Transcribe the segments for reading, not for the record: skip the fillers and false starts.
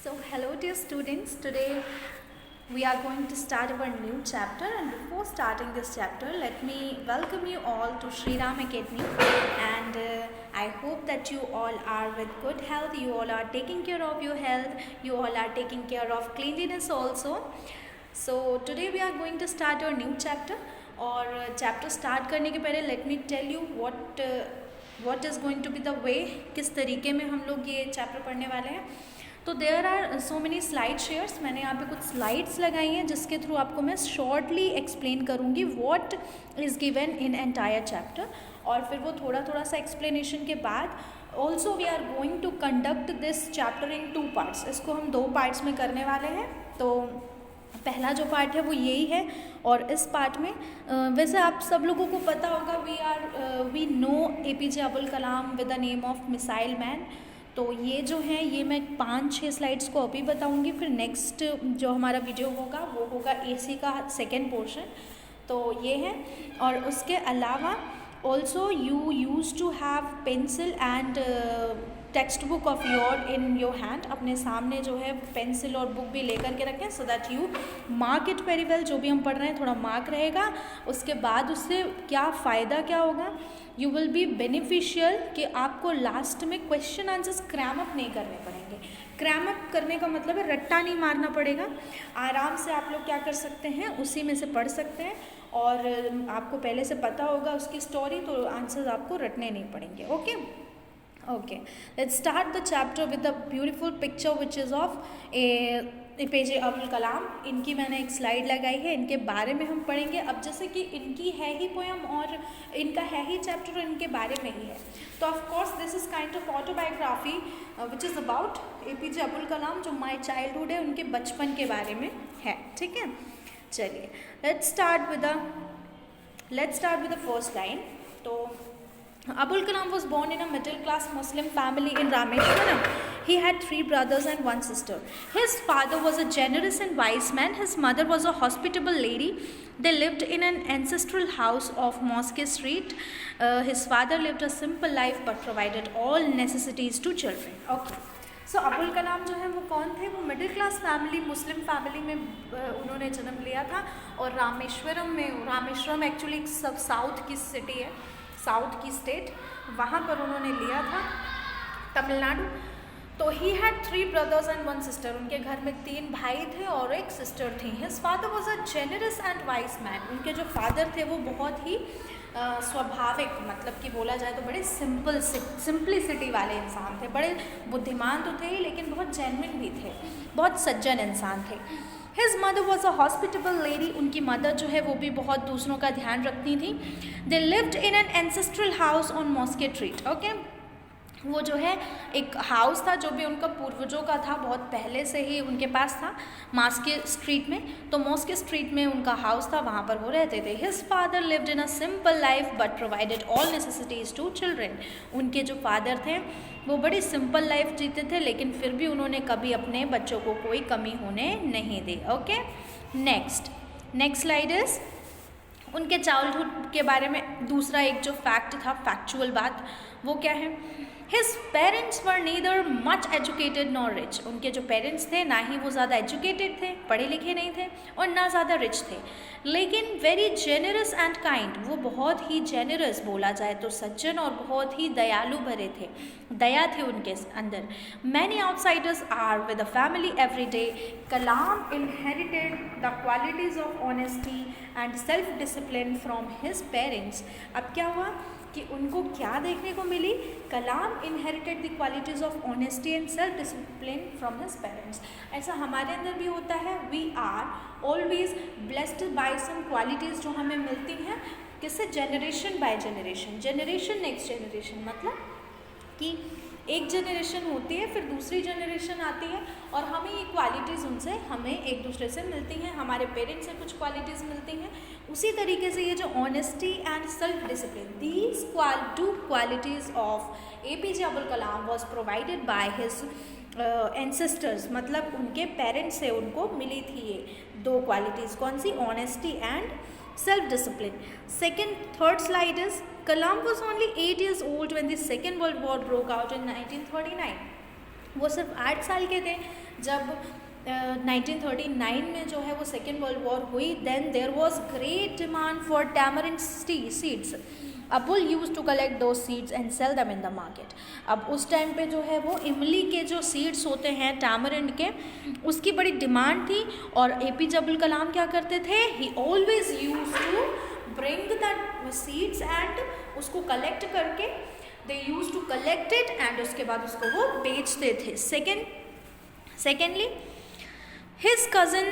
So hello dear students, today we are going to start our new chapter, and before starting this chapter let me welcome you all to Sri Ram Academy, and I hope that you all are with good health, you all are taking care of your health, you all are taking care of cleanliness also. So today we are going to start our new chapter, और chapter start करने के पहले let me tell you what is going to be the way, किस तरीके में हम लोग ये चैप्टर पढ़ने वाले हैं. तो there are so many slide shares, मैंने यहाँ पे कुछ स्लाइड्स लगाई हैं जिसके थ्रू आपको मैं शॉर्टली एक्सप्लेन करूँगी what is given in entire chapter, और फिर वो थोड़ा थोड़ा सा एक्सप्लेनेशन के बाद also we are going to conduct this chapter in 2 parts. इसको हम 2 पार्ट्स में करने वाले हैं. तो पहला जो पार्ट है वो यही है, और इस पार्ट में वैसे आप सब लोगों को पता होगा we know APJ Abul Kalam with the name of missile man. तो ये जो है ये मैं 5-6 स्लाइड्स को अभी बताऊंगी, फिर नेक्स्ट जो हमारा वीडियो होगा वो होगा AC का सेकेंड पोर्शन. तो ये है, और उसके अलावा also you use to have pencil and text book of your in your hand. अपने सामने जो है पेंसिल और बुक भी लेकर के रखें so that you mark it very well. जो भी हम पढ़ रहे हैं थोड़ा मार्क रहेगा, उसके बाद उससे क्या फ़ायदा क्या होगा, यू विल बी बेनिफिशियल कि आपको लास्ट में क्वेश्चन आंसर्स क्रैम अप नहीं करने पड़ेंगे. क्रैम अप करने का मतलब है रट्टा नहीं मारना पड़ेगा. आराम से आप लोग क्या कर सकते हैं, उसी में से पढ़ सकते हैं, और आपको पहले से पता होगा उसकी स्टोरी, तो आंसर्स आपको रटने नहीं पड़ेंगे. Okay, let's start the chapter with the beautiful picture which is of APJ Abdul Kalam. इनकी मैंने एक स्लाइड लगाई है, इनके बारे में हम पढ़ेंगे. अब जैसे कि इनकी है ही पोएम और इनका है ही चैप्टर, इनके बारे में ही है, तो of course this is kind of autobiography which is about APJ Abdul Kalam. जो माई चाइल्डहुड है उनके बचपन के बारे में है. ठीक है, चलिए let's start with the first line. तो Abul Kalam was born in a middle-class Muslim family in Rameshwaram. He had 3 brothers and 1 sister. His father was a generous and wise man. His mother was a hospitable lady. They lived in an ancestral house of Mosque Street. His father lived a simple life but provided all necessities to children. Okay. सो अबुल कलाम जो है वो कौन थे, वो middle class family, Muslim family में उन्होंने जन्म लिया था. और रामेश्वरम एक्चुअली एक सब साउथ की सिटी है, साउथ की स्टेट, वहाँ पर उन्होंने लिया था, तमिलनाडु. तो he had 3 brothers and 1 sister. उनके घर में 3 भाई थे और एक सिस्टर थी. His father was a generous and vice man. उनके जो फादर थे वो बहुत ही स्वाभाविक, मतलब कि बोला जाए तो बड़े सिंप्लिसिटी वाले इंसान थे. बड़े बुद्धिमान तो थे ही, लेकिन बहुत जेन्युइन भी थे, बहुत सज्जन इंसान थे. His mother was a hospitable lady. उनकी मदर जो है वो भी बहुत दूसरों का ध्यान रखती थी. They lived in an ancestral house on mosque street. Okay, वो जो है एक हाउस था जो भी उनका पूर्वजों का था, बहुत पहले से ही उनके पास था, मॉस्के स्ट्रीट में. तो मॉस्के स्ट्रीट में उनका हाउस था, वहाँ पर वो रहते थे. His father lived in a simple life but provided all necessities to children. उनके जो फादर थे वो बड़ी सिंपल लाइफ जीते थे, लेकिन फिर भी उन्होंने कभी अपने बच्चों को कोई कमी होने नहीं दी. ओके, नेक्स्ट स्लाइड इज उनके चाइल्डहुड के बारे में. दूसरा एक जो फैक्ट था, फैक्चुअल बात, वो क्या है, his parents were neither much educated nor rich. उनके जो पेरेंट्स थे ना ही वो ज़्यादा एजुकेटेड थे, पढ़े लिखे नहीं थे, और ना ज़्यादा रिच थे, लेकिन वेरी जेनरस एंड काइंड. वो बहुत ही जेनरस, बोला जाए तो सज्जन, और बहुत ही दयालु भरे थे, दया थी उनके अंदर. Many outsiders are with the family every day. Kalam inherited the qualities of honesty and self discipline from his parents. अब क्या हुआ कि उनको क्या देखने को मिली, Kalam inherited the qualities of honesty and self discipline from his parents. ऐसा हमारे अंदर भी होता है. We are always blessed by some qualities जो हमें मिलती हैं, किससे, generation by generation next generation. मतलब कि एक जनरेशन होती है, फिर दूसरी जनरेशन आती है, और हमें ये क्वालिटीज़ उनसे, हमें एक दूसरे से मिलती हैं, हमारे पेरेंट्स से कुछ क्वालिटीज़ मिलती हैं. उसी तरीके से ये जो honesty and self discipline, these 2 qualities of APJ Abul Kalam was provided by his ancestors. मतलब उनके पेरेंट्स से उनको मिली थी ये 2 क्वालिटीज़. कौन सी, honesty and self-discipline. Third slide is Kalam was only 8 years old when the Second World War broke out in 1939. वो सिर्फ 8 साल के थे जब 1939 में जो है वो सेकेंड वर्ल्ड वॉर हुई. Then there was great demand for tamarind seeds. Abul use to collect those seeds and sell them in the market. अब उस टाइम पे जो है वो इमली के जो सीड्स होते हैं टैमरिंड के, उसकी बड़ी डिमांड थी. और APJ अब्दुल कलाम क्या करते थे, he always use to bring the seeds and उसको कलेक्ट करके they use to collect it and उसके बाद उसको वो बेचते थे. Secondly his cousin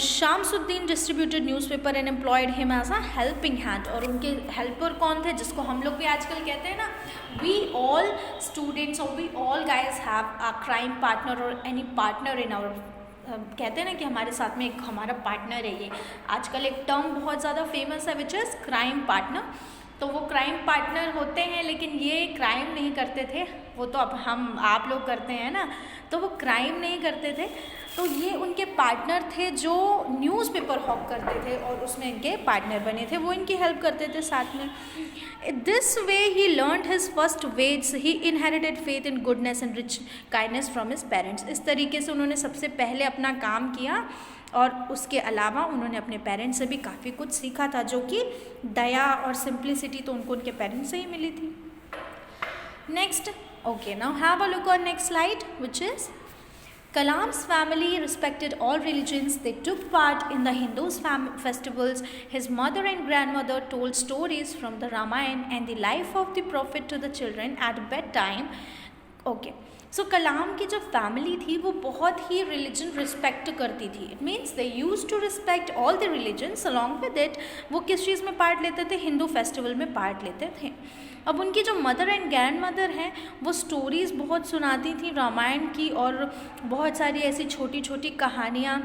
Shamsuddin distributed newspaper and employed him as a helping hand. और उनके हेल्पर कौन थे, जिसको हम लोग भी आजकल कहते हैं ना, we all students or we all guys have a crime partner or any partner in our कहते हैं ना कि हमारे साथ में एक हमारा पार्टनर है. ये आजकल एक टर्म बहुत ज़्यादा फेमस है विच इज़ क्राइम पार्टनर. तो वो क्राइम पार्टनर होते हैं लेकिन ये क्राइम नहीं करते थे, वो तो अब हम आप लोग करते हैं ना, तो वो क्राइम नहीं करते थे. तो ये उनके पार्टनर थे जो न्यूज़पेपर हॉक करते थे और उसमें इनके पार्टनर बने थे, वो इनकी हेल्प करते थे साथ में. This way he learned his first wage. He inherited faith in goodness and rich kindness from his parents. इस तरीके से उन्होंने सबसे पहले अपना काम किया और उसके अलावा उन्होंने अपने पेरेंट्स से भी काफ़ी कुछ सीखा था, जो कि दया और सिंप्लिसिटी तो उनको उनके पेरेंट्स से ही मिली थी. Next, okay, now have a look on next slide which is Kalam's family respected all religions. They took part in the Hindus' festivals. His mother and grandmother told stories from the Ramayana and the life of the prophet to the children at bedtime. Okay. सो कलाम की जो family थी वो बहुत ही religion respect करती थी. It means they use to respect all the religions. Along with it वो किस चीज़ में पार्ट लेते थे, हिंदू फेस्टिवल में पार्ट लेते थे. अब उनकी जो मदर एंड ग्रैंड मदर हैं वो स्टोरीज़ बहुत सुनाती थी रामायण की, और बहुत सारी ऐसी छोटी छोटी कहानियाँ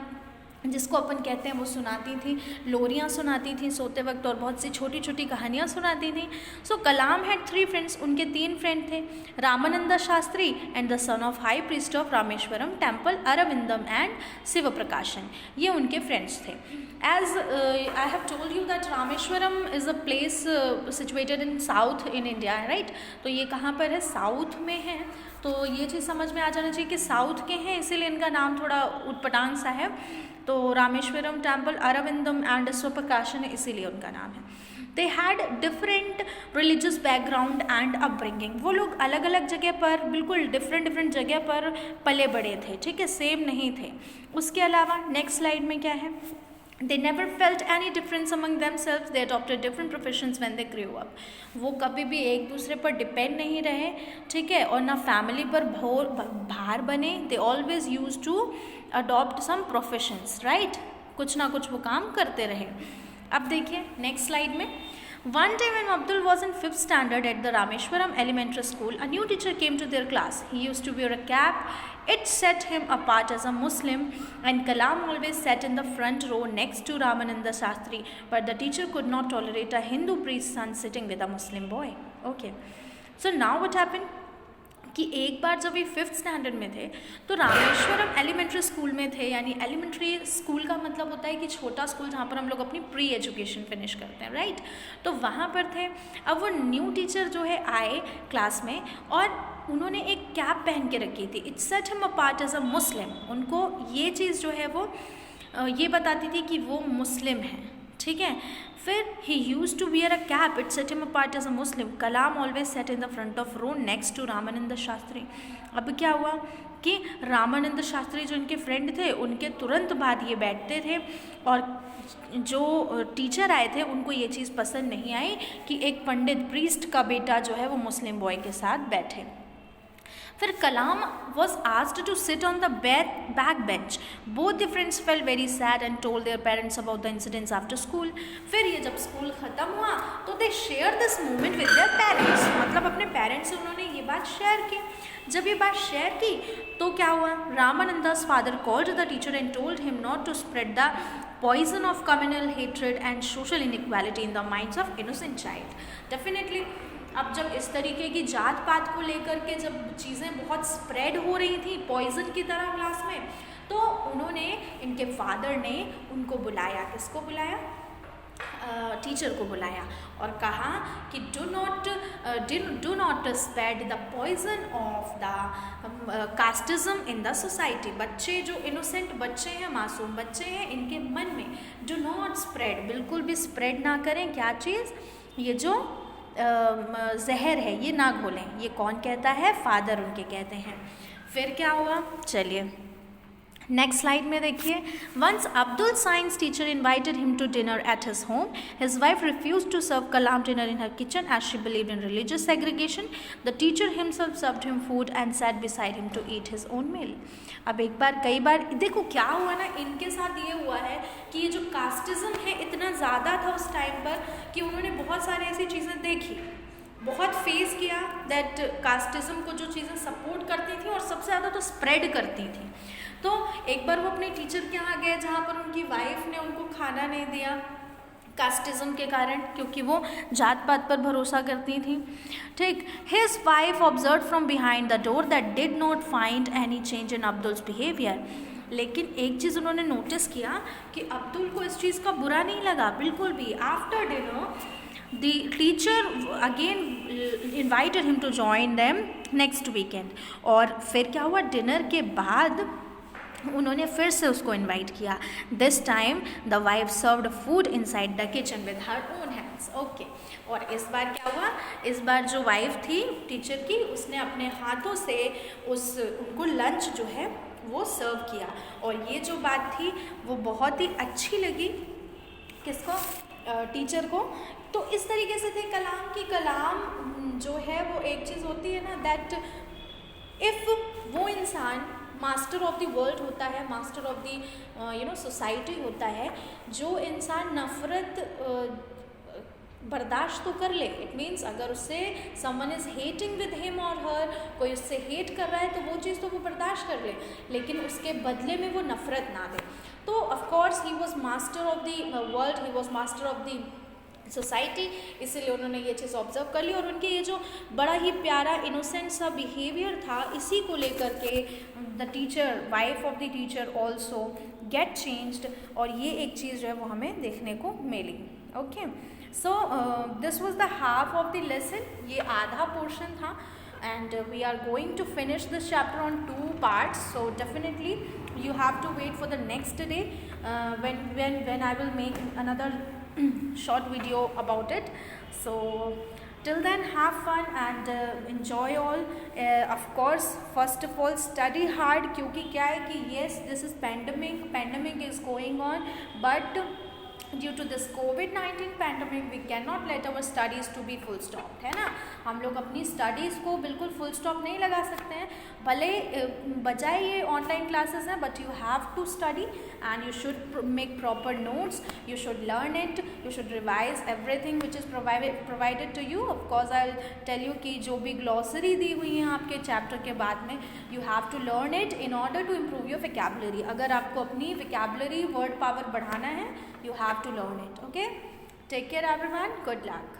जिसको अपन कहते हैं वो सुनाती थी. लोरियाँ सुनाती थी सोते वक्त और बहुत सी छोटी छोटी कहानियाँ सुनाती थी. So Kalam had 3 friends. उनके 3 फ्रेंड थे, Ramananda Shastri and the son of high priest of Rameswaram temple, Aravindam and Shiv Prakashan. ये उनके फ्रेंड्स थे. As I have told you that Rameswaram is a place situated in south in India, right. तो ये कहाँ पर है, साउथ में है. तो ये चीज़ समझ में आ जाना चाहिए कि साउथ के हैं, इसीलिए इनका नाम थोड़ा उटपटांग सा है. तो रामेश्वरम टेम्पल, अरविंदम एंड स्वप्रकाशन, इसीलिए उनका नाम है. They had different religious background and upbringing. वो लोग अलग अलग जगह पर, बिल्कुल डिफरेंट जगह पर पले बड़े थे, ठीक है, सेम नहीं थे. उसके अलावा नेक्स्ट स्लाइड में क्या है, They never felt any difference among themselves. They adopted different professions when they grew up. वो कभी भी एक दूसरे पर डिपेंड नहीं रहे, ठीक है, और ना फैमिली पर भार बने. They always used to adopt some professions, right? कुछ ना कुछ वो काम करते रहे. अब देखिए नेक्स्ट स्लाइड में. One day when Abdul was in 5th standard at the Rameshwaram Elementary School, a new teacher came to their class. He used to wear a cap. It set him apart as a Muslim, and Kalam always sat in the front row next to Ramananda Shastri, but the teacher could not tolerate a Hindu priest's son sitting with a Muslim boy. Okay. So now what happened? कि एक बार जब ये 5th standard में थे तो Rameswaram elementary school में थे. यानी एलिमेंट्री स्कूल का मतलब होता है कि छोटा स्कूल जहाँ पर हम लोग अपनी प्री एजुकेशन फिनिश करते हैं, राइट. तो वहाँ पर थे. अब वो न्यू टीचर जो है आए क्लास में और उन्होंने एक कैप पहन के रखी थी. It set him apart as a Muslim. उनको ये चीज़ जो है वो ये बताती थी कि वो मुस्लिम हैं, ठीक है. फिर he used to wear a cap. It set him apart as a Muslim. Kalam always sat in the front of row next to Ramananda Shastri. अब क्या हुआ कि रामानंद शास्त्री जो इनके फ्रेंड थे उनके तुरंत बाद ये बैठते थे, और जो टीचर आए थे उनको ये चीज़ पसंद नहीं आई कि एक पंडित प्रीस्ट का बेटा जो है वो मुस्लिम बॉय के साथ बैठे. फिर कलाम was asked to sit on the back bench. Both the friends felt very sad and told their parents about the incidents after school. फिर ये जब स्कूल ख़त्म हुआ तो they shared this moment with their parents. मतलब अपने parents से उन्होंने ये बात शेयर की. जब ये बात शेयर की तो क्या हुआ, Ramananda's father called the teacher and told him not to spread the poison of communal hatred and social inequality in the minds of innocent child. Definitely अब जब इस तरीके की जात पात को लेकर के जब चीज़ें बहुत स्प्रेड हो रही थी पॉइजन की तरह क्लास में, तो उन्होंने, इनके फादर ने उनको बुलाया. किसको बुलाया, टीचर को बुलाया और कहा कि do not spread the poison of the casteism in the society. बच्चे जो इनोसेंट बच्चे हैं, मासूम बच्चे हैं, इनके मन में डू नॉट स्प्रेड, बिल्कुल भी स्प्रेड ना करें क्या चीज़, ये जो जहर है ये ना घोलें। ये कौन कहता है? फादर उनके कहते हैं। फिर क्या हुआ, चलिए नेक्स्ट स्लाइड में देखिए। Once Abdul science teacher invited him to dinner at his home, his wife refuse to serve Kalam dinner in her kitchen as she believed in religious segregation. The teacher himself served him food and sat beside him to eat his own meal. अब एक बार, कई बार देखो क्या हुआ ना, इनके साथ ये हुआ है कि ये जो कास्टिज्म है इतना ज़्यादा था उस टाइम पर कि उन्होंने बहुत सारी ऐसी चीज़ें देखी, बहुत फेस किया दैट कास्टिज्म को, जो चीज़ें सपोर्ट करती थी और सबसे ज़्यादा तो स्प्रेड करती थी। तो एक बार वो अपने टीचर के यहाँ गए जहाँ पर उनकी वाइफ ने उनको खाना नहीं दिया कास्टिज्म के कारण, क्योंकि वो जात पात पर भरोसा करती थी। ठीक, his wife observe from behind the door that did not find any change in Abdul's behaviour. लेकिन एक चीज़ उन्होंने नोटिस किया कि अब्दुल को इस चीज़ का बुरा नहीं लगा बिल्कुल भी। After dinner the teacher again invited him to join them next weekend। और फिर क्या हुआ, डिनर के बाद उन्होंने फिर से उसको इनवाइट किया। This time the wife served food inside the kitchen with her own hands. Okay, और इस बार क्या हुआ, इस बार जो वाइफ थी टीचर की, उसने अपने हाथों से उनको लंच जो है वो सर्व किया। और ये जो बात थी वो बहुत ही अच्छी लगी किसको, टीचर को। तो इस तरीके से थे कलाम की, कलाम जो है वो एक चीज़ होती है ना, दैट इफ़ वो इंसान मास्टर ऑफ द वर्ल्ड होता है, मास्टर ऑफ द सोसाइटी होता है, जो इंसान नफ़रत बर्दाश्त तो कर ले, इट मीन्स अगर उससे someone is hating with him और हर, कोई उससे हेट कर रहा है तो वो चीज़ तो वो बर्दाश्त कर ले, लेकिन उसके बदले में वो नफ़रत ना दे। तो of course he was master of the world, he was master of the society, इसीलिए उन्होंने ये चीज़ ऑब्जर्व कर ली। और उनके ये जो बड़ा ही प्यारा इनोसेंट सा बिहेवियर था, इसी को लेकर के the teacher, wife of the teacher also get changed. और ये एक चीज़ जो है वो हमें देखने को मिली। Okay, so this was the half of the lesson, ये आधा पोर्शन था। and we are going to finish this chapter on 2 parts, so definitely you have to wait for the next day when I will make another short video about it. So till then, have fun and enjoy all. Of course, first of all study hard, क्योंकि क्या है कि yes, this is pandemic is going on, but due to this COVID-19 pandemic we cannot let our studies to be full stop, है ना। हम लोग अपनी studies को बिल्कुल फुल स्टॉप नहीं लगा सकते हैं, भले बजाय ये ऑनलाइन क्लासेस हैं, but you have to study and you should make proper notes, you should learn it, you should revise everything which is provided to you. Of course I tell you कि जो भी ग्लॉसरी दी हुई है आपके chapter के बाद में, you have to learn it in order to improve your vocabulary. अगर आपको अपनी वोकैबुलरी, वर्ड पावर बढ़ाना है, you have to learn it. Okay, take care everyone, good luck.